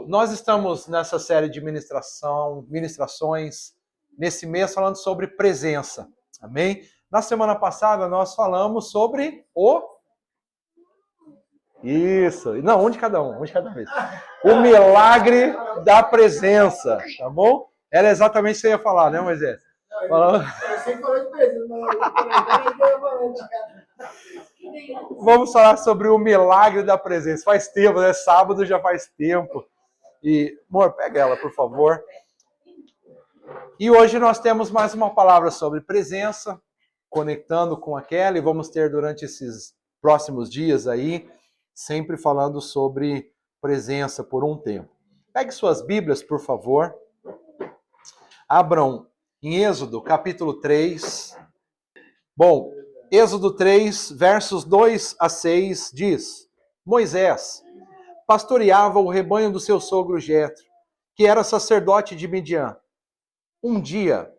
Nós estamos nessa série de ministrações, nesse mês, falando sobre presença. Amém? Na semana passada, nós falamos sobre Isso. Não, um de cada vez. O milagre da presença, tá bom? Era exatamente o que você ia falar, né, Moisés? Eu sempre falei de presença, Vamos falar sobre o milagre da presença. Faz tempo, né? Sábado já faz tempo. E, amor, pega ela, por favor. E hoje nós temos mais uma palavra sobre presença, conectando com aquela, e vamos ter durante esses próximos dias aí, sempre falando sobre presença por um tempo. Pegue suas Bíblias, por favor. Abram em Êxodo, capítulo 3. Bom, Êxodo 3, versos 2 a 6, diz: Moisés pastoreava o rebanho do seu sogro Jetro, que era sacerdote de Midian. Um dia,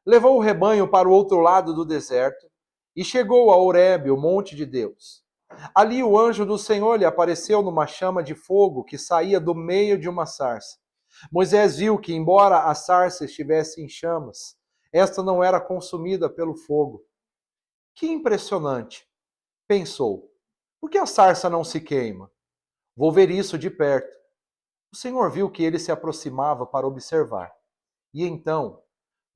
levou o rebanho para o outro lado do deserto e chegou a Horebe, o monte de Deus. Ali o anjo do Senhor lhe apareceu numa chama de fogo que saía do meio de uma sarça. Moisés viu que, embora a sarça estivesse em chamas, esta não era consumida pelo fogo. Que impressionante, pensou. Por que a sarça não se queima? Vou ver isso de perto. O Senhor viu que ele se aproximava para observar. E então,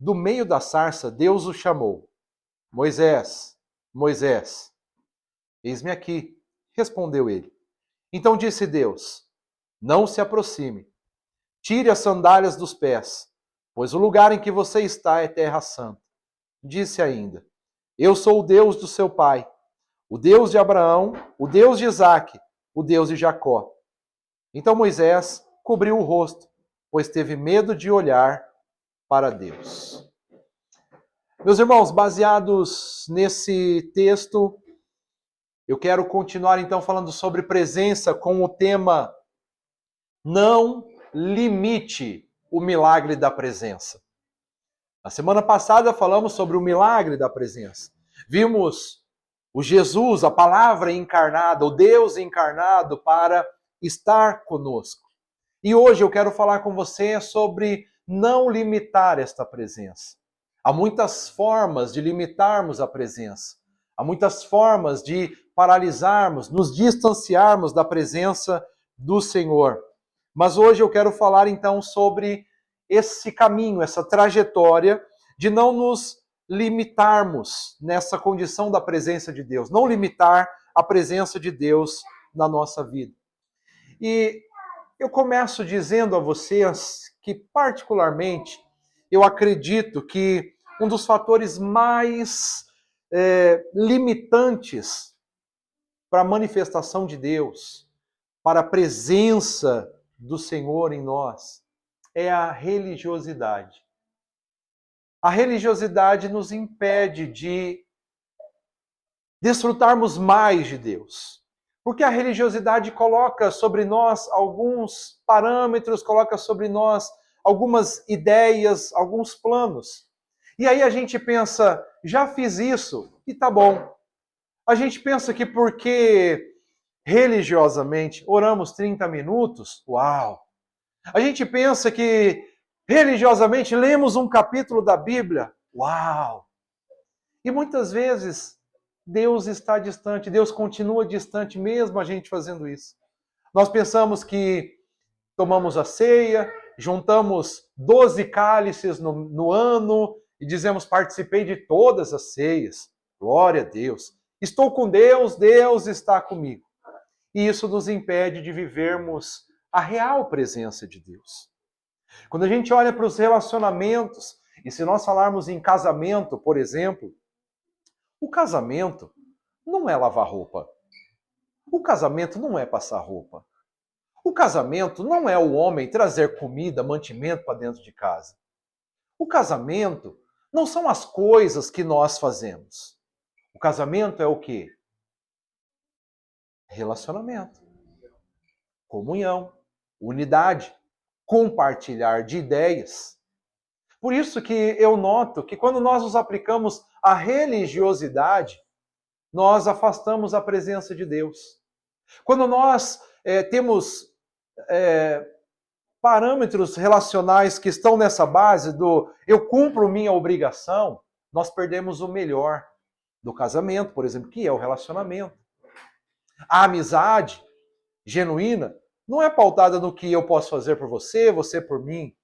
do meio da sarça, Deus o chamou. Moisés, Moisés. Eis-me aqui, respondeu ele. Então disse Deus, não se aproxime. Tire as sandálias dos pés, pois o lugar em que você está é terra santa. Disse ainda, eu sou o Deus do seu pai, o Deus de Abraão, o Deus de Isaque, o Deus de Jacó. Então Moisés cobriu o rosto, pois teve medo de olhar para Deus. Meus irmãos, baseados nesse texto, eu quero continuar então falando sobre presença com o tema Não limite o milagre da presença. Na semana passada falamos sobre o milagre da presença. Vimos o Jesus, a palavra encarnada, o Deus encarnado para estar conosco. E hoje eu quero falar com você sobre não limitar esta presença. Há muitas formas de limitarmos a presença. Há muitas formas de paralisarmos, nos distanciarmos da presença do Senhor. Mas hoje eu quero falar então sobre esse caminho, essa trajetória de não nos limitarmos nessa condição da presença de Deus, não limitar a presença de Deus na nossa vida. E eu começo dizendo a vocês que, particularmente, eu acredito que um dos fatores mais limitantes para a manifestação de Deus, para a presença do Senhor em nós, é a religiosidade. A religiosidade nos impede de desfrutarmos mais de Deus. Porque a religiosidade coloca sobre nós alguns parâmetros, coloca sobre nós algumas ideias, alguns planos. E aí a gente pensa, já fiz isso e tá bom. A gente pensa que porque religiosamente oramos 30 minutos, uau! A gente pensa que religiosamente lemos um capítulo da Bíblia, uau! E muitas vezes Deus está distante, Deus continua distante mesmo a gente fazendo isso. Nós pensamos que tomamos a ceia, juntamos 12 cálices no ano e dizemos, participei de todas as ceias. Glória a Deus. Estou com Deus, Deus está comigo. E isso nos impede de vivermos a real presença de Deus. Quando a gente olha para os relacionamentos, e se nós falarmos em casamento, por exemplo, o casamento não é lavar roupa. O casamento não é passar roupa. O casamento não é o homem trazer comida, mantimento para dentro de casa. O casamento não são as coisas que nós fazemos. O casamento é o quê? Relacionamento, comunhão, unidade, compartilhar de ideias. Por isso que eu noto que quando nós nos aplicamos à religiosidade, nós afastamos a presença de Deus. Quando nós temos parâmetros relacionais que estão nessa base do eu cumpro minha obrigação, nós perdemos o melhor do casamento, por exemplo, que é o relacionamento. A amizade genuína não é pautada no que eu posso fazer por você, você por mim.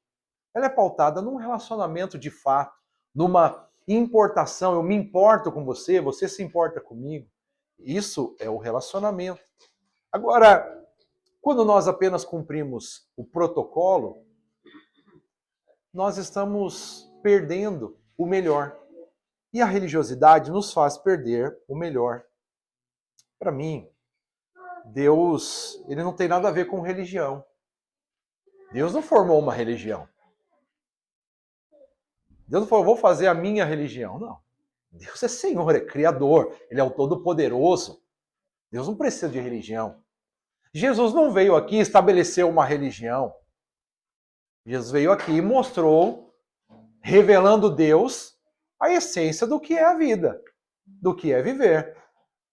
Ela é pautada num relacionamento de fato, numa importação. Eu me importo com você, você se importa comigo. Isso é o relacionamento. Agora, quando nós apenas cumprimos o protocolo, nós estamos perdendo o melhor. E a religiosidade nos faz perder o melhor. Para mim, Deus, ele não tem nada a ver com religião. Deus não formou uma religião. Deus não falou, vou fazer a minha religião. Não. Deus é Senhor, é Criador, ele é o Todo-Poderoso. Deus não precisa de religião. Jesus não veio aqui estabelecer uma religião. Jesus veio aqui e mostrou, revelando Deus, a essência do que é a vida, do que é viver.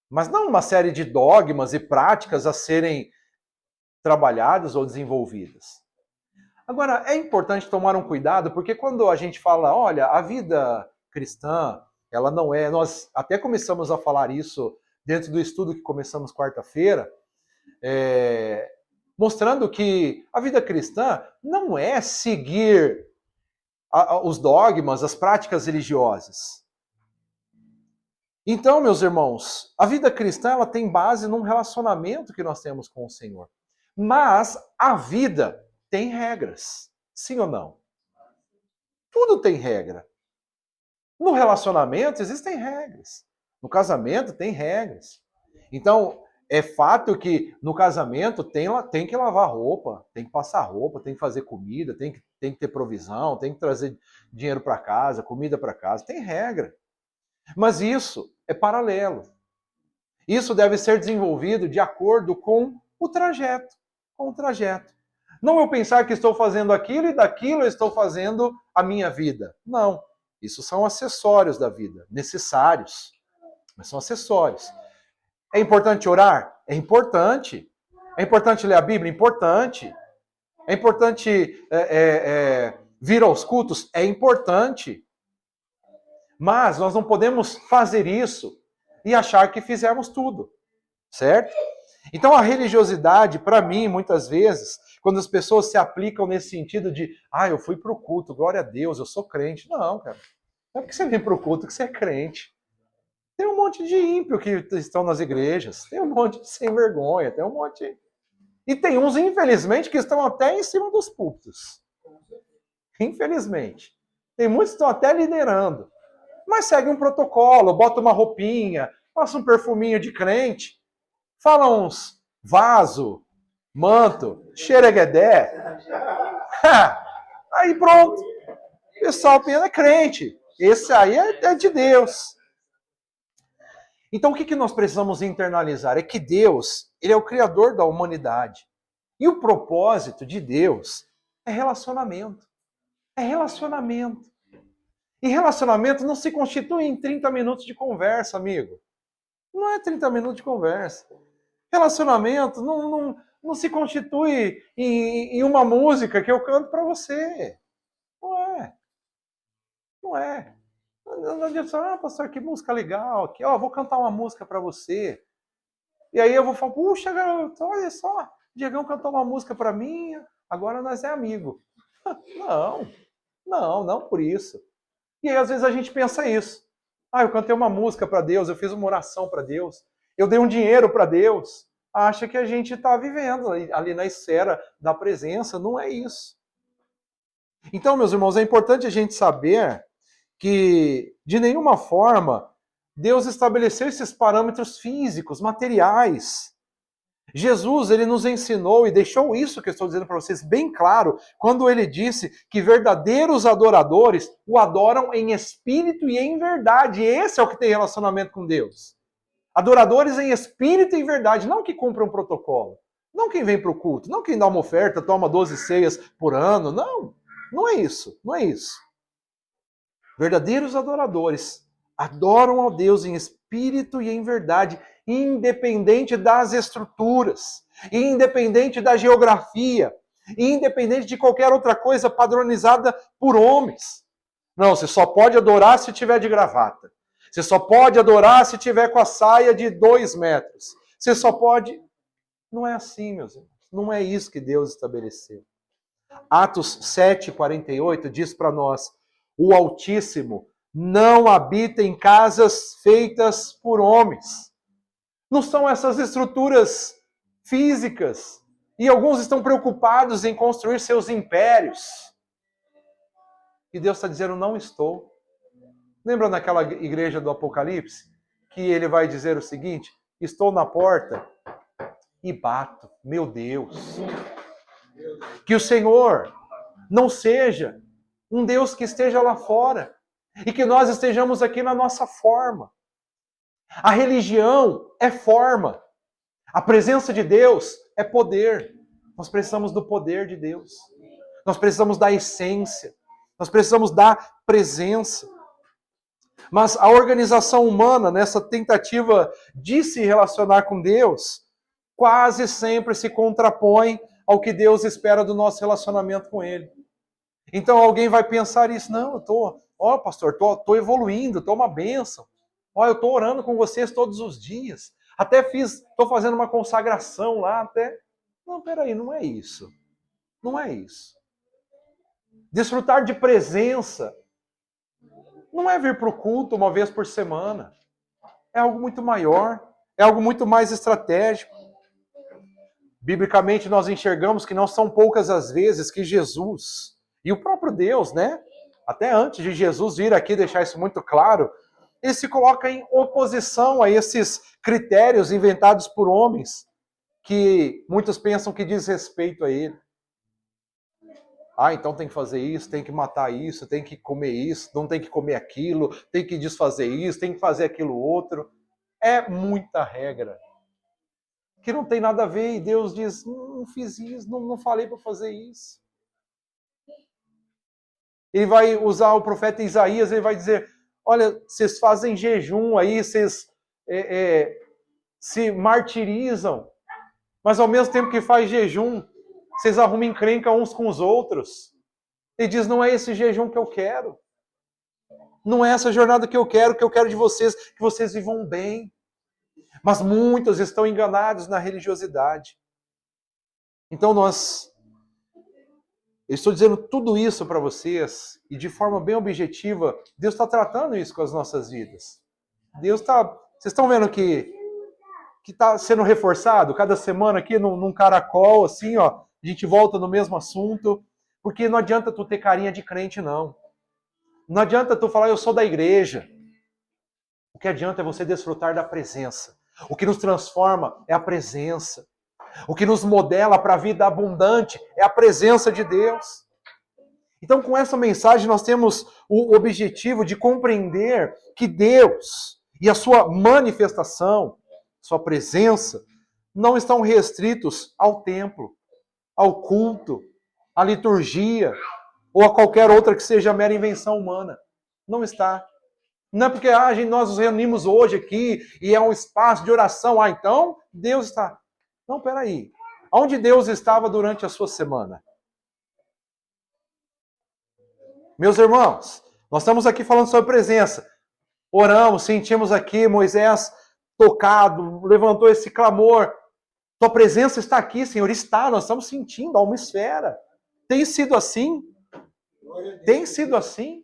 Mas não uma série de dogmas e práticas a serem trabalhadas ou desenvolvidas. Agora, é importante tomar um cuidado, porque quando a gente fala, olha, a vida cristã, ela não é... Nós até começamos a falar isso dentro do estudo que começamos quarta-feira, mostrando que a vida cristã não é seguir os dogmas, as práticas religiosas. Então, meus irmãos, a vida cristã ela tem base num relacionamento que nós temos com o Senhor. Mas a vida tem regras, sim ou não? Tudo tem regra. No relacionamento existem regras. No casamento tem regras. Então, é fato que no casamento tem que lavar roupa, tem que passar roupa, tem que fazer comida, tem que ter provisão, tem que trazer dinheiro para casa, comida para casa. Tem regra. Mas isso é paralelo. Isso deve ser desenvolvido de acordo com o trajeto. Com o trajeto. Não eu pensar que estou fazendo aquilo e daquilo eu estou fazendo a minha vida. Não. Isso são acessórios da vida, necessários. Mas são acessórios. É importante orar? É importante. É importante ler a Bíblia? Importante. É importante vir aos cultos? É importante. Mas nós não podemos fazer isso e achar que fizemos tudo. Certo? Então a religiosidade, para mim, muitas vezes, quando as pessoas se aplicam nesse sentido de eu fui para o culto, glória a Deus, eu sou crente. Não, cara. Não é porque você vem para o culto que você é crente. Tem um monte de ímpio que estão nas igrejas, tem um monte de sem vergonha, tem um monte... E tem uns, infelizmente, que estão até em cima dos púlpitos. Infelizmente. Tem muitos que estão até liderando. Mas segue um protocolo, bota uma roupinha, passa um perfuminho de crente, fala uns vaso, manto, xereguedé. Aí pronto. O pessoal pensa é crente. Esse aí é de Deus. Então o que nós precisamos internalizar? É que Deus, ele é o criador da humanidade. E o propósito de Deus é relacionamento. É relacionamento. E relacionamento não se constitui em 30 minutos de conversa, amigo. Não é 30 minutos de conversa. Relacionamento não se constitui em uma música que eu canto para você. Não é. Não é. Não adianta, pastor, que música legal. Aqui, vou cantar uma música para você. E aí eu vou falar, puxa, garoto, olha só, Diegão cantou uma música para mim, agora nós é amigo. Não por isso. E aí às vezes a gente pensa isso. Eu cantei uma música para Deus, eu fiz uma oração para Deus, eu dei um dinheiro para Deus. Acha que a gente está vivendo ali na esfera da presença. Não é isso. Então, meus irmãos, é importante a gente saber que, de nenhuma forma, Deus estabeleceu esses parâmetros físicos, materiais. Jesus, ele nos ensinou e deixou isso que eu estou dizendo para vocês bem claro, quando ele disse que verdadeiros adoradores o adoram em espírito e em verdade. Esse é o que tem relacionamento com Deus. Adoradores em espírito e em verdade, não que cumpram um protocolo. Não quem vem para o culto, não quem dá uma oferta, toma 12 ceias por ano. Não é isso. Verdadeiros adoradores adoram ao Deus em espírito e em verdade. independente das estruturas, independente da geografia, independente de qualquer outra coisa padronizada por homens. Não, você só pode adorar se tiver de gravata. Você só pode adorar se tiver com a saia de 2 metros. Você só pode... Não é assim, meus irmãos. Não é isso que Deus estabeleceu. Atos 7:48 diz para nós: o Altíssimo não habita em casas feitas por homens. Não são essas estruturas físicas. E alguns estão preocupados em construir seus impérios. E Deus está dizendo, não estou. Lembra naquela igreja do Apocalipse? Que ele vai dizer o seguinte: estou na porta e bato. Meu Deus. Que o Senhor não seja um Deus que esteja lá fora. E que nós estejamos aqui na nossa forma. A religião é forma. A presença de Deus é poder. Nós precisamos do poder de Deus. Nós precisamos da essência. Nós precisamos da presença. Mas a organização humana, nessa tentativa de se relacionar com Deus, quase sempre se contrapõe ao que Deus espera do nosso relacionamento com Ele. Então alguém vai pensar isso: não, eu estou, pastor, estou evoluindo, estou uma bênção. Eu estou orando com vocês todos os dias. Até estou fazendo uma consagração lá, até... Não, peraí, não é isso. Não é isso. Desfrutar de presença não é vir para o culto uma vez por semana. É algo muito maior, é algo muito mais estratégico. Biblicamente nós enxergamos que não são poucas as vezes que Jesus, e o próprio Deus, né? Até antes de Jesus vir aqui deixar isso muito claro, ele se coloca em oposição a esses critérios inventados por homens, que muitos pensam que diz respeito a ele. Então tem que fazer isso, tem que matar isso, tem que comer isso, não tem que comer aquilo, tem que desfazer isso, tem que fazer aquilo outro. É muita regra. Que não tem nada a ver, e Deus diz, não fiz isso, não falei para fazer isso. Ele vai usar o profeta Isaías, ele vai dizer, olha, vocês fazem jejum aí, vocês se martirizam, mas ao mesmo tempo que faz jejum, vocês arrumam encrenca uns com os outros. Ele diz, não é esse jejum que eu quero. Não é essa jornada que eu quero de vocês, que vocês vivam bem. Mas muitos estão enganados na religiosidade. Então eu estou dizendo tudo isso para vocês, e de forma bem objetiva, Deus está tratando isso com as nossas vidas. Vocês estão vendo que está sendo reforçado cada semana aqui num caracol, assim, ó, a gente volta no mesmo assunto, porque não adianta tu ter carinha de crente, não. Não adianta tu falar, eu sou da igreja. O que adianta é você desfrutar da presença. O que nos transforma é a presença. O que nos modela para a vida abundante é a presença de Deus. Então, com essa mensagem, nós temos o objetivo de compreender que Deus e a sua manifestação, sua presença, não estão restritos ao templo, ao culto, à liturgia, ou a qualquer outra que seja mera invenção humana. Não está. Não é porque nós nos reunimos hoje aqui e é um espaço de oração. Então Deus está. Não, peraí. Onde Deus estava durante a sua semana? Meus irmãos, nós estamos aqui falando sobre presença. Oramos, sentimos aqui Moisés tocado, levantou esse clamor. Tua presença está aqui, Senhor. Está, nós estamos sentindo a uma esfera. Tem sido assim? Tem sido assim?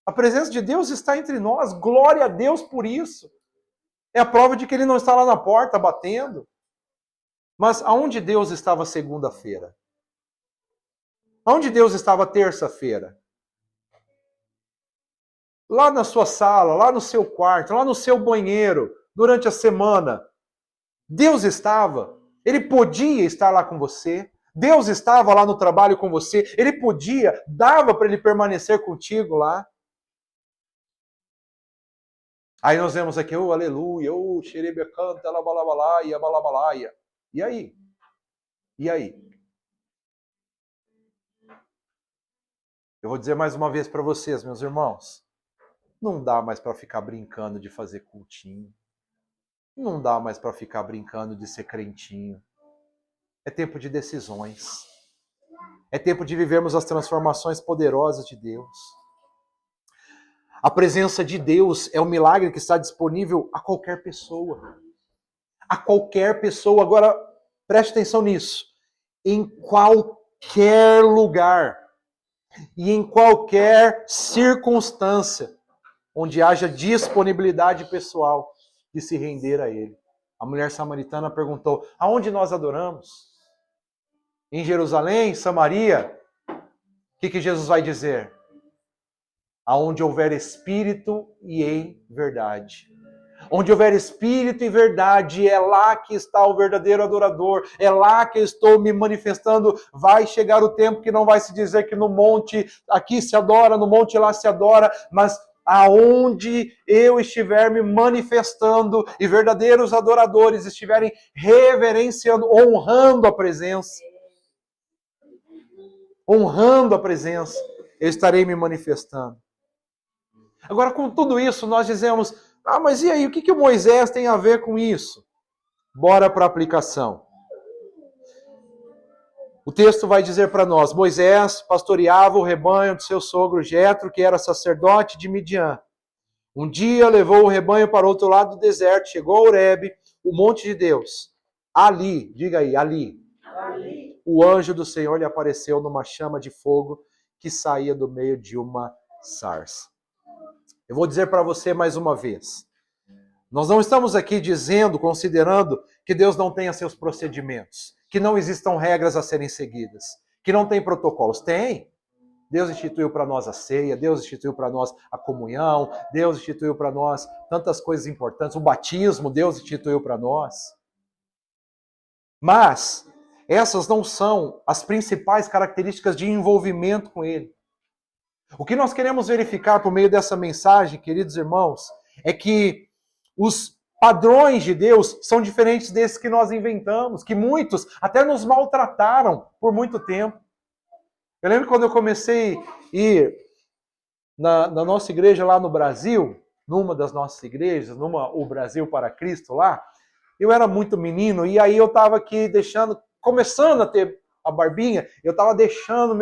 A presença de Deus está entre nós. Glória a Deus por isso. É a prova de que Ele não está lá na porta batendo. Mas aonde Deus estava segunda-feira? Aonde Deus estava terça-feira? Lá na sua sala, lá no seu quarto, lá no seu banheiro, durante a semana. Deus estava. Ele podia estar lá com você. Deus estava lá no trabalho com você. Ele podia, dava para ele permanecer contigo lá. Aí nós vemos aqui, aleluia, xerebe canta, labalabalaia, balabalaia. E aí? E aí? Eu vou dizer mais uma vez para vocês, meus irmãos. Não dá mais para ficar brincando de fazer cultinho. Não dá mais para ficar brincando de ser crentinho. É tempo de decisões. É tempo de vivermos as transformações poderosas de Deus. A presença de Deus é um milagre que está disponível a qualquer pessoa. A qualquer pessoa. Agora, preste atenção nisso. Em qualquer lugar e em qualquer circunstância onde haja disponibilidade pessoal de se render a Ele. A mulher samaritana perguntou: aonde nós adoramos? Em Jerusalém, Samaria? O que Jesus vai dizer? Aonde houver espírito e em verdade. Onde houver espírito e verdade, é lá que está o verdadeiro adorador, é lá que eu estou me manifestando. Vai chegar o tempo que não vai se dizer que no monte aqui se adora, no monte lá se adora, mas aonde eu estiver me manifestando e verdadeiros adoradores estiverem reverenciando, honrando a presença, eu estarei me manifestando. Agora, com tudo isso, nós dizemos: mas e aí, o que o Moisés tem a ver com isso? Bora para a aplicação. O texto vai dizer para nós: Moisés pastoreava o rebanho de seu sogro Jetro, que era sacerdote de Midian. Um dia levou o rebanho para o outro lado do deserto, chegou a Horebe, o monte de Deus. Ali, diga aí, ali. O anjo do Senhor lhe apareceu numa chama de fogo que saía do meio de uma sarça. Eu vou dizer para você mais uma vez. Nós não estamos aqui dizendo, considerando que Deus não tenha seus procedimentos, que não existam regras a serem seguidas, que não tem protocolos. Tem. Deus instituiu para nós a ceia, Deus instituiu para nós a comunhão, Deus instituiu para nós tantas coisas importantes, o batismo Deus instituiu para nós. Mas essas não são as principais características de envolvimento com Ele. O que nós queremos verificar por meio dessa mensagem, queridos irmãos, é que os padrões de Deus são diferentes desses que nós inventamos, que muitos até nos maltrataram por muito tempo. Eu lembro quando eu comecei a ir na nossa igreja lá no Brasil, numa das nossas igrejas, o Brasil para Cristo lá, eu era muito menino e aí eu estava aqui começando a ter a barbinha, eu estava deixando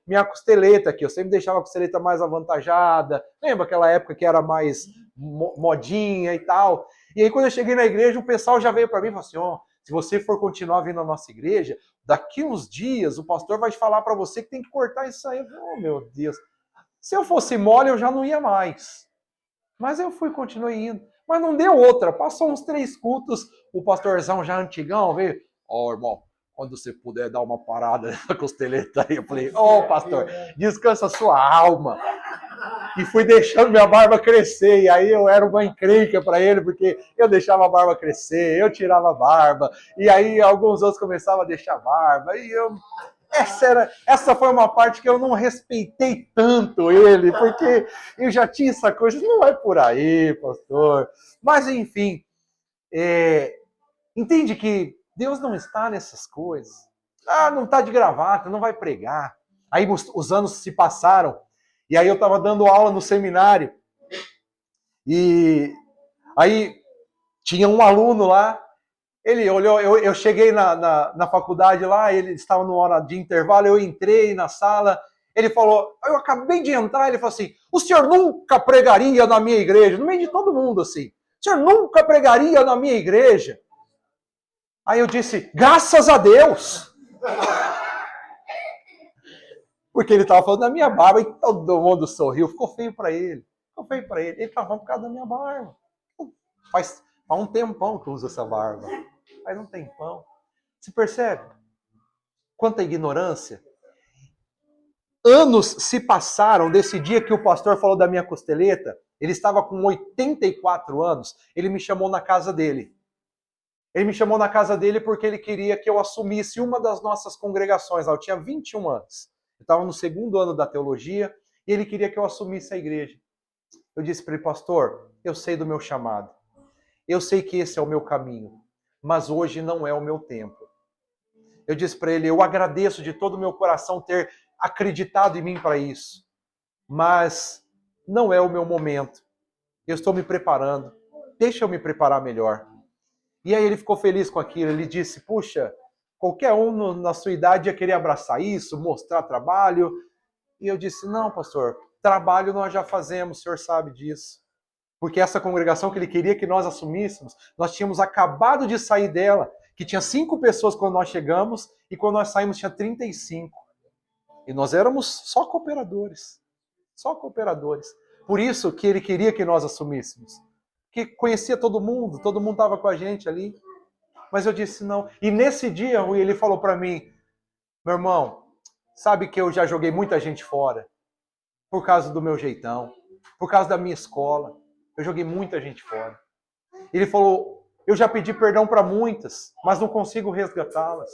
minha costeleta aqui, eu sempre deixava a costeleta mais avantajada, lembra aquela época que era mais modinha e tal, e aí quando eu cheguei na igreja, o pessoal já veio para mim e falou assim: se você for continuar vindo à nossa igreja, daqui uns dias o pastor vai te falar para você que tem que cortar isso aí. Eu falei: meu Deus, se eu fosse mole eu já não ia mais, mas eu continuei indo, mas não deu outra, passou uns 3 cultos, o pastorzão já antigão veio: irmão, quando você puder dar uma parada na costeleta aí. Eu falei: pastor, descansa a sua alma. E fui deixando minha barba crescer, e aí eu era uma encrenca para ele, porque eu deixava a barba crescer, eu tirava a barba, e aí alguns outros começavam a deixar a barba, e essa foi uma parte que eu não respeitei tanto ele, porque eu já tinha essa coisa: não é por aí, pastor. Mas enfim, entende que Deus não está nessas coisas. Não está de gravata, não vai pregar. Aí os anos se passaram, e aí eu estava dando aula no seminário, e aí tinha um aluno lá, ele olhou, eu cheguei na faculdade lá, ele estava na hora de intervalo, eu entrei na sala, ele falou, eu acabei de entrar, ele falou assim: o senhor nunca pregaria na minha igreja, no meio de todo mundo assim, o senhor nunca pregaria na minha igreja? Aí eu disse: graças a Deus! Porque ele estava falando da minha barba, e todo mundo sorriu, ficou feio para ele. Ele estava falando por causa da minha barba. Faz um tempão que eu uso essa barba. Faz um tempão. Se percebe? Quanta ignorância. Anos se passaram desse dia que o pastor falou da minha costeleta. Ele estava com 84 anos. Ele me chamou na casa dele. Ele me chamou na casa dele porque ele queria que eu assumisse uma das nossas congregações. Eu tinha 21 anos. Eu estava no 2º ano da teologia e ele queria que eu assumisse a igreja. Eu disse para ele: pastor, eu sei do meu chamado. Eu sei que esse é o meu caminho, mas hoje não é o meu tempo. Eu disse para ele: eu agradeço de todo o meu coração ter acreditado em mim para isso, mas não é o meu momento. Eu estou me preparando. Deixa eu me preparar melhor. E aí ele ficou feliz com aquilo. Ele disse, puxa, qualquer um na sua idade ia querer abraçar isso, mostrar trabalho. E eu disse, não, pastor, trabalho nós já fazemos, o senhor sabe disso. Porque essa congregação que ele queria que nós assumíssemos, nós tínhamos acabado de sair dela, que tinha 5 pessoas quando nós chegamos, e quando nós saímos tinha 35. E nós éramos só cooperadores. Só cooperadores. Por isso que ele queria que nós assumíssemos. Que conhecia todo mundo estava com a gente ali. Mas eu disse não. E nesse dia, Rui, ele falou para mim, meu irmão, sabe que eu já joguei muita gente fora, por causa do meu jeitão, por causa da minha escola. Eu joguei muita gente fora. Ele falou, eu já pedi perdão para muitas, mas não consigo resgatá-las.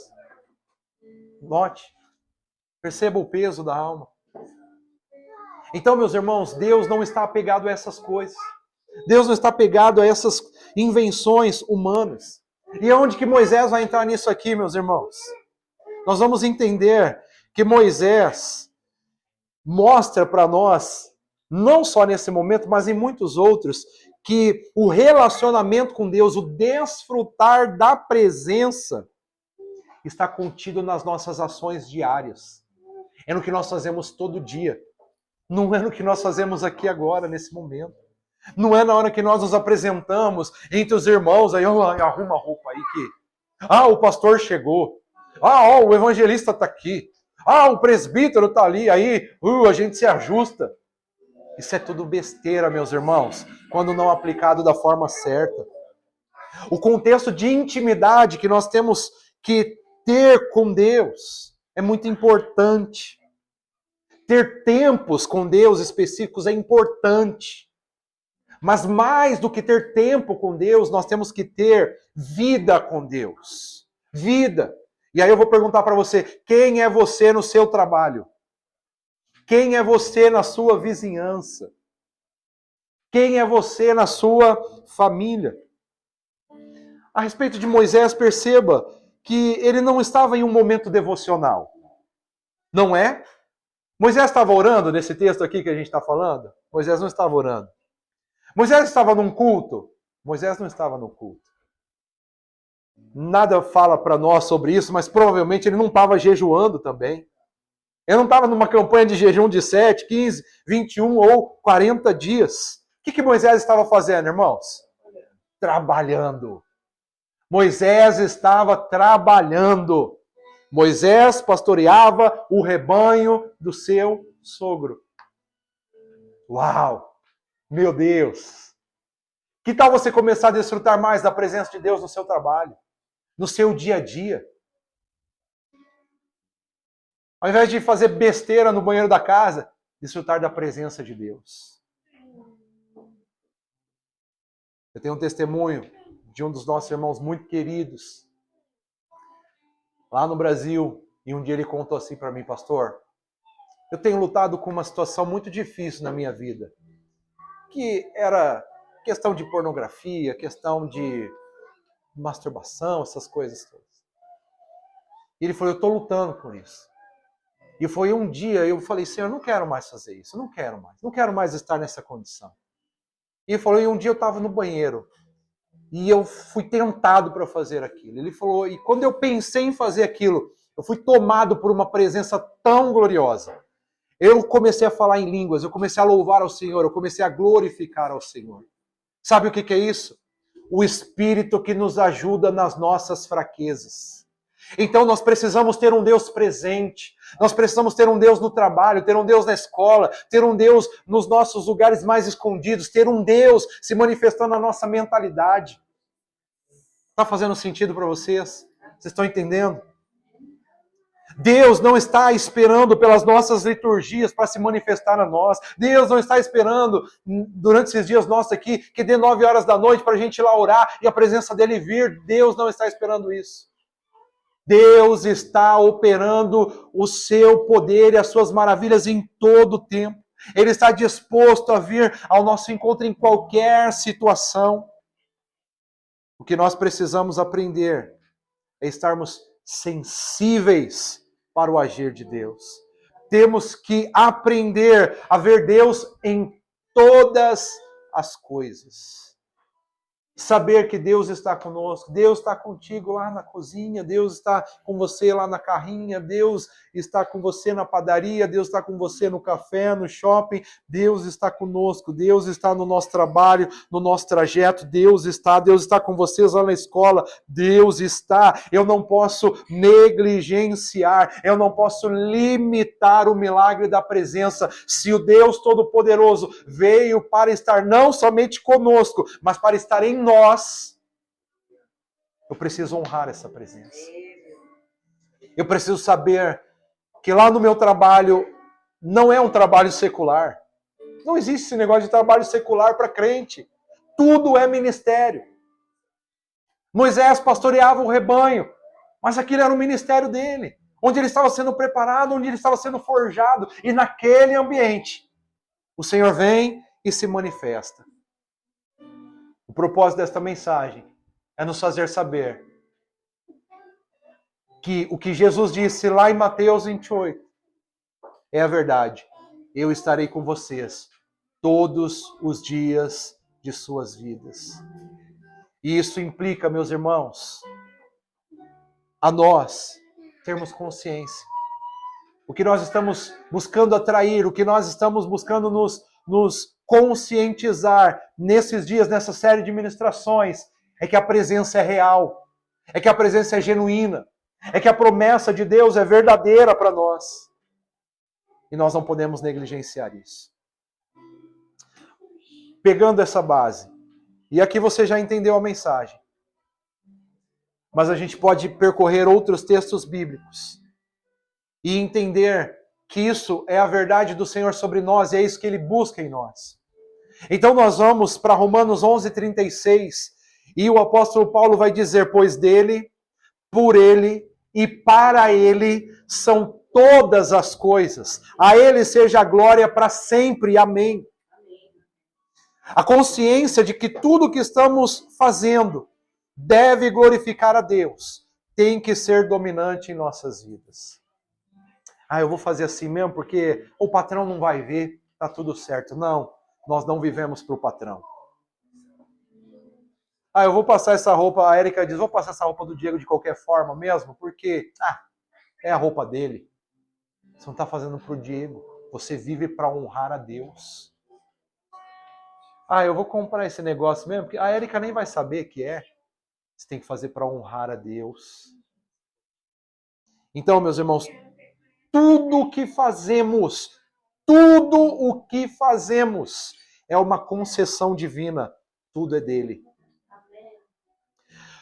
Note, perceba o peso da alma. Então, meus irmãos, Deus não está apegado a essas coisas. Deus não está apegado a essas invenções humanas. E onde que Moisés vai entrar nisso aqui, meus irmãos? Nós vamos entender que Moisés mostra para nós, não só nesse momento, mas em muitos outros, que o relacionamento com Deus, o desfrutar da presença, está contido nas nossas ações diárias. É no que nós fazemos todo dia. Não é no que nós fazemos aqui agora, nesse momento. Não é na hora que nós nos apresentamos entre os irmãos, aí arruma a roupa aí que... o pastor chegou. O evangelista está aqui. O presbítero está ali, aí a gente se ajusta. Isso é tudo besteira, meus irmãos, quando não aplicado da forma certa. O contexto de intimidade que nós temos que ter com Deus é muito importante. Ter tempos com Deus específicos é importante. Mas mais do que ter tempo com Deus, nós temos que ter vida com Deus. Vida. E aí eu vou perguntar para você, quem é você no seu trabalho? Quem é você na sua vizinhança? Quem é você na sua família? A respeito de Moisés, perceba que ele não estava em um momento devocional. Não é? Moisés estava orando nesse texto aqui que a gente está falando? Moisés não estava orando. Moisés estava num culto? Moisés não estava no culto. Nada fala para nós sobre isso, mas provavelmente ele não estava jejuando também. Ele não estava numa campanha de jejum de 7, 15, 21 ou 40 dias. O que Moisés estava fazendo, irmãos? Trabalhando. Moisés estava trabalhando. Moisés pastoreava o rebanho do seu sogro. Uau! Meu Deus! Que tal você começar a desfrutar mais da presença de Deus no seu trabalho? No seu dia a dia? Ao invés de fazer besteira no banheiro da casa, desfrutar da presença de Deus. Eu tenho um testemunho de um dos nossos irmãos muito queridos, lá no Brasil, e um dia ele contou assim para mim, pastor, eu tenho lutado com uma situação muito difícil na minha vida, que era questão de pornografia, questão de masturbação, essas coisas todas. E ele falou, eu estou lutando com isso. E foi um dia, eu falei, Senhor, eu não quero mais fazer isso, não quero mais estar nessa condição. E ele falou, e um dia eu estava no banheiro, e eu fui tentado para fazer aquilo. Ele falou, e quando eu pensei em fazer aquilo, eu fui tomado por uma presença tão gloriosa. Eu comecei a falar em línguas, eu comecei a louvar ao Senhor, eu comecei a glorificar ao Senhor. Sabe o que é isso? O Espírito que nos ajuda nas nossas fraquezas. Então nós precisamos ter um Deus presente, nós precisamos ter um Deus no trabalho, ter um Deus na escola, ter um Deus nos nossos lugares mais escondidos, ter um Deus se manifestando na nossa mentalidade. Está fazendo sentido para vocês? Vocês estão entendendo? Deus não está esperando pelas nossas liturgias para se manifestar a nós. Deus não está esperando durante esses dias nossos aqui que dê 9 horas da noite para a gente ir lá orar e a presença dele vir. Deus não está esperando isso. Deus está operando o seu poder e as suas maravilhas em todo o tempo. Ele está disposto a vir ao nosso encontro em qualquer situação. O que nós precisamos aprender é estarmos sensíveis para o agir de Deus. Temos que aprender a ver Deus em todas as coisas. Saber que Deus está conosco, Deus está contigo lá na cozinha, Deus está com você lá na carrinha, Deus está com você na padaria, Deus está com você no café, no shopping, Deus está conosco, Deus está no nosso trabalho, no nosso trajeto, Deus está com vocês lá na escola, Deus está. Eu não posso negligenciar, eu não posso limitar o milagre da presença. Se o Deus Todo-Poderoso veio para estar não somente conosco, mas para estar em nós, eu preciso honrar essa presença. Eu preciso saber que lá no meu trabalho não é um trabalho secular. Não existe esse negócio de trabalho secular para crente. Tudo é ministério. Moisés pastoreava o rebanho, mas aquilo era o ministério dele, onde ele estava sendo preparado, onde ele estava sendo forjado, e naquele ambiente o Senhor vem e se manifesta. O propósito desta mensagem é nos fazer saber que o que Jesus disse lá em Mateus 28 é a verdade. Eu estarei com vocês todos os dias de suas vidas. E isso implica, meus irmãos, a nós termos consciência. O que nós estamos buscando atrair, o que nós estamos buscando nos conscientizar nesses dias, nessa série de ministrações, é que a presença é real, é que a presença é genuína, é que a promessa de Deus é verdadeira para nós. E nós não podemos negligenciar isso. Pegando essa base, e aqui você já entendeu a mensagem, mas a gente pode percorrer outros textos bíblicos e entender que isso é a verdade do Senhor sobre nós, e é isso que Ele busca em nós. Então nós vamos para Romanos 11:36, e o apóstolo Paulo vai dizer: pois dele, por ele e para ele são todas as coisas. A ele seja a glória para sempre. Amém. A consciência de que tudo que estamos fazendo deve glorificar a Deus tem que ser dominante em nossas vidas. Eu vou fazer assim mesmo porque o patrão não vai ver, tá tudo certo. Não, nós não vivemos para o patrão. Eu vou passar essa roupa, a Érica diz, vou passar essa roupa do Diego de qualquer forma mesmo, porque é a roupa dele. Você não está fazendo para o Diego, você vive para honrar a Deus. Eu vou comprar esse negócio mesmo, porque a Érica nem vai saber que é. Você tem que fazer para honrar a Deus. Então, meus irmãos, tudo o que fazemos é uma concessão divina. Tudo é dele.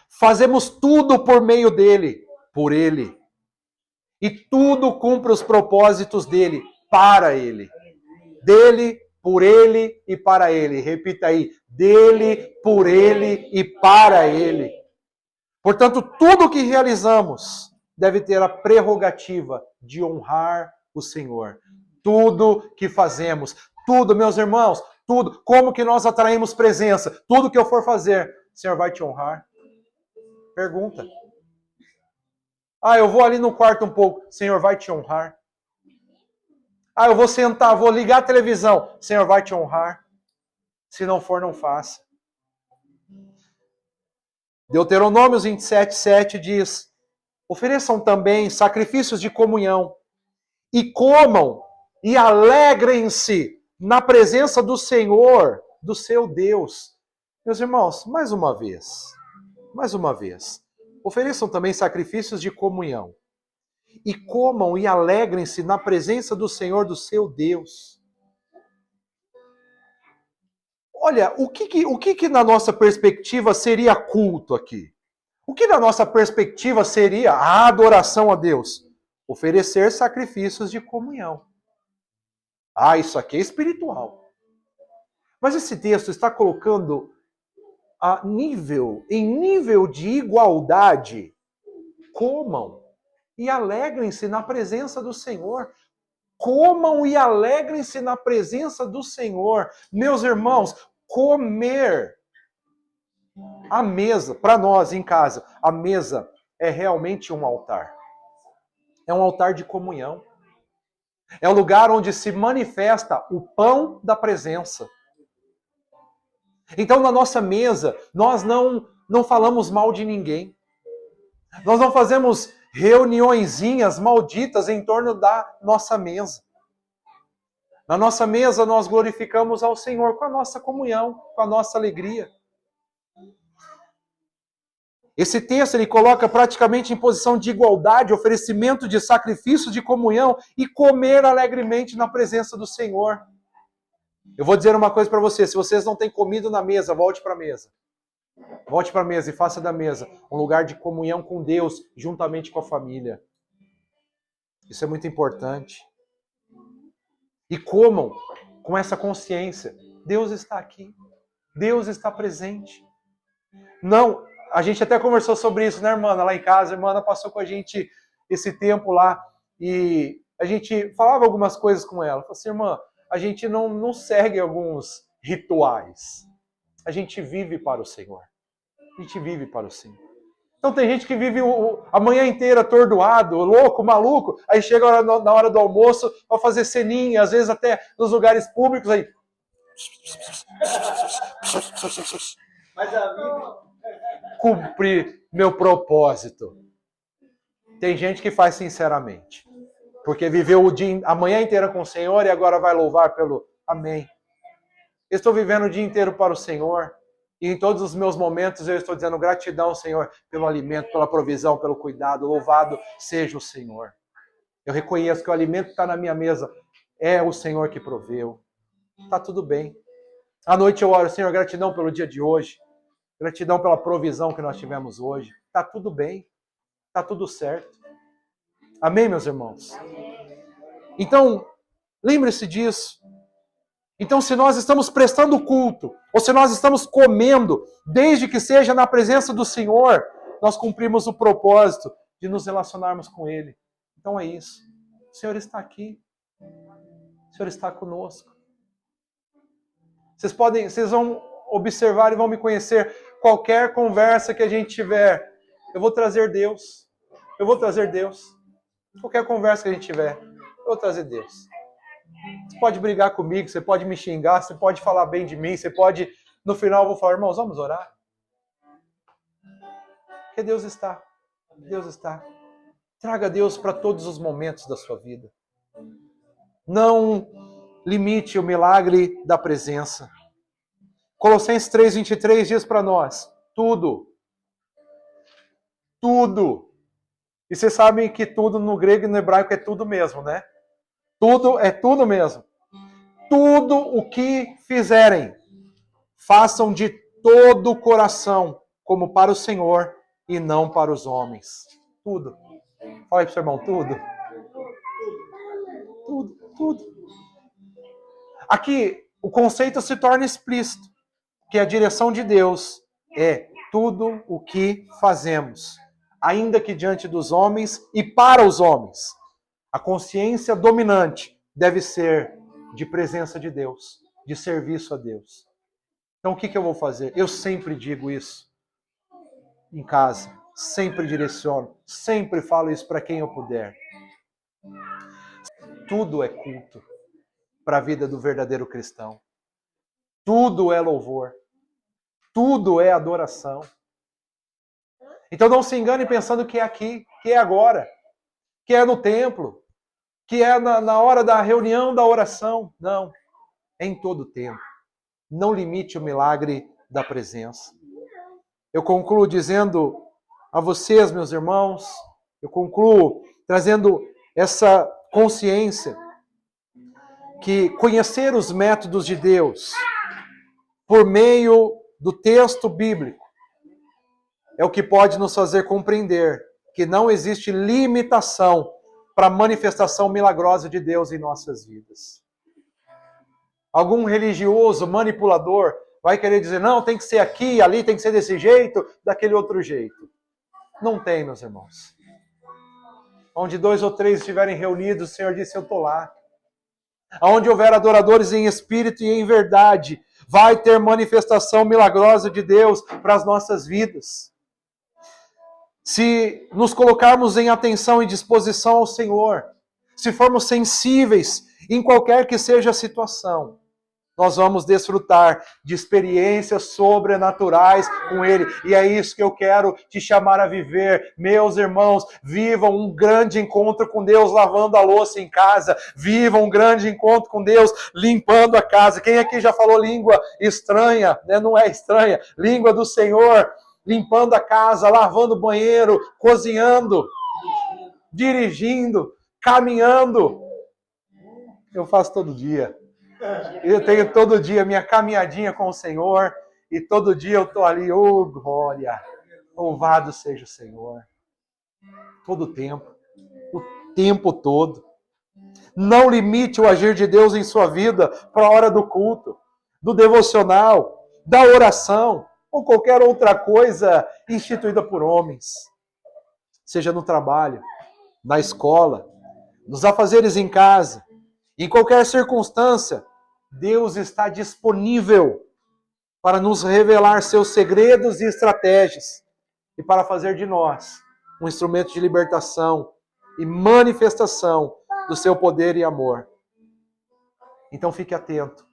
Fazemos tudo por meio dele, por ele. E tudo cumpre os propósitos dele, para ele. Dele, por ele e para ele. Repita aí. Dele, por ele e para ele. Portanto, tudo que realizamos deve ter a prerrogativa de honrar o Senhor. Tudo que fazemos, tudo, meus irmãos, tudo. Como que nós atraímos presença? Tudo que eu for fazer, o Senhor vai te honrar? Pergunta. Eu vou ali no quarto um pouco, o Senhor vai te honrar? Eu vou sentar, vou ligar a televisão, o Senhor vai te honrar? Se não for, não faça. Deuteronômio 27:7 diz: ofereçam também sacrifícios de comunhão e comam e alegrem-se na presença do Senhor, do seu Deus. Meus irmãos, mais uma vez, ofereçam também sacrifícios de comunhão e comam e alegrem-se na presença do Senhor, do seu Deus. Olha, o que na nossa perspectiva seria culto aqui? O que na nossa perspectiva seria a adoração a Deus? Oferecer sacrifícios de comunhão. Isso aqui é espiritual. Mas esse texto está colocando em nível de igualdade, comam e alegrem-se na presença do Senhor. Comam e alegrem-se na presença do Senhor. Meus irmãos, comer a mesa, para nós em casa, a mesa é realmente um altar. É um altar de comunhão. É o lugar onde se manifesta o pão da presença. Então, na nossa mesa, nós não falamos mal de ninguém. Nós não fazemos reuniõezinhas malditas em torno da nossa mesa. Na nossa mesa, nós glorificamos ao Senhor com a nossa comunhão, com a nossa alegria. Esse texto ele coloca praticamente em posição de igualdade, oferecimento de sacrifício de comunhão e comer alegremente na presença do Senhor. Eu vou dizer uma coisa para vocês, se vocês não têm comido na mesa, volte para a mesa. Volte para a mesa e faça da mesa um lugar de comunhão com Deus, juntamente com a família. Isso é muito importante. E comam com essa consciência. Deus está aqui. Deus está presente. Não, a gente até conversou sobre isso, né, irmã? Lá em casa, a irmã passou com a gente esse tempo lá e a gente falava algumas coisas com ela. Falou assim, irmã, a gente não segue alguns rituais. A gente vive para o Senhor. A gente vive para o Senhor. Então tem gente que vive a manhã inteira atordoado, louco, maluco, aí chega na hora do almoço para fazer ceninha, às vezes até nos lugares públicos, aí... Mas a vida... Cumprir meu propósito. Tem gente que faz sinceramente, porque viveu a manhã inteira com o Senhor e agora vai louvar pelo amém. Eu estou vivendo o dia inteiro para o Senhor e em todos os meus momentos eu estou dizendo gratidão, Senhor, pelo alimento, pela provisão, pelo cuidado. Louvado seja o Senhor. Eu reconheço que o alimento que está na minha mesa é o Senhor que proveu. Está tudo bem. À noite eu oro, Senhor, gratidão pelo dia de hoje. Gratidão pela provisão que nós tivemos hoje. Está tudo bem. Está tudo certo. Amém, meus irmãos? Então, lembre-se disso. Então, se nós estamos prestando culto, ou se nós estamos comendo, desde que seja na presença do Senhor, nós cumprimos o propósito de nos relacionarmos com Ele. Então é isso. O Senhor está aqui. O Senhor está conosco. Vocês vão observar e vão me conhecer. Qualquer conversa que a gente tiver, eu vou trazer Deus. Eu vou trazer Deus. Qualquer conversa que a gente tiver, eu vou trazer Deus. Você pode brigar comigo, você pode me xingar, você pode falar bem de mim, você pode... No final eu vou falar, irmãos, vamos orar? Porque Deus está. Deus está. Traga Deus para todos os momentos da sua vida. Não limite o milagre da presença. Colossenses 3:23 diz para nós, tudo. E vocês sabem que tudo no grego e no hebraico é tudo mesmo, né? Tudo é tudo mesmo. Tudo o que fizerem, façam de todo o coração, como para o Senhor e não para os homens. Tudo. Fala aí pro seu irmão, tudo. Tudo. Aqui, o conceito se torna explícito, que a direção de Deus é tudo o que fazemos, ainda que diante dos homens e para os homens. A consciência dominante deve ser de presença de Deus, de serviço a Deus. Então o que eu vou fazer? Eu sempre digo isso em casa, sempre direciono, sempre falo isso para quem eu puder. Tudo é culto para a vida do verdadeiro cristão. Tudo é louvor. Tudo é adoração. Então não se engane pensando que é aqui, que é agora, que é no templo, que é na hora da reunião da oração. Não, é em todo tempo. Não limite o milagre da presença. Eu concluo dizendo a vocês, meus irmãos, eu concluo trazendo essa consciência que conhecer os métodos de Deus por meio do texto bíblico é o que pode nos fazer compreender que não existe limitação para a manifestação milagrosa de Deus em nossas vidas. Algum religioso, manipulador, vai querer dizer, não, tem que ser aqui, ali, tem que ser desse jeito, daquele outro jeito. Não tem, meus irmãos. Onde 2 ou 3 estiverem reunidos, o Senhor disse, eu estou lá. Onde houver adoradores em espírito e em verdade, vai ter manifestação milagrosa de Deus para as nossas vidas. Se nos colocarmos em atenção e disposição ao Senhor, se formos sensíveis em qualquer que seja a situação, nós vamos desfrutar de experiências sobrenaturais com Ele. E é isso que eu quero te chamar a viver. Meus irmãos, vivam um grande encontro com Deus lavando a louça em casa. Vivam um grande encontro com Deus limpando a casa. Quem aqui já falou língua estranha? Né? Não é estranha. Língua do Senhor. Limpando a casa, lavando o banheiro, cozinhando, dirigindo, caminhando. Eu faço todo dia. Eu tenho todo dia minha caminhadinha com o Senhor e todo dia eu estou ali, oh glória, louvado seja o Senhor. Todo o tempo todo. Não limite o agir de Deus em sua vida para a hora do culto, do devocional, da oração ou qualquer outra coisa instituída por homens. Seja no trabalho, na escola, nos afazeres em casa, em qualquer circunstância, Deus está disponível para nos revelar seus segredos e estratégias e para fazer de nós um instrumento de libertação e manifestação do seu poder e amor. Então fique atento.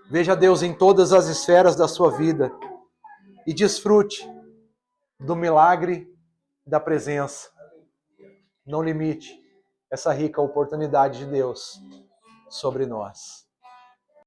Veja Deus em todas as esferas da sua vida e desfrute do milagre da presença. Não limite essa rica oportunidade de Deus sobre nós.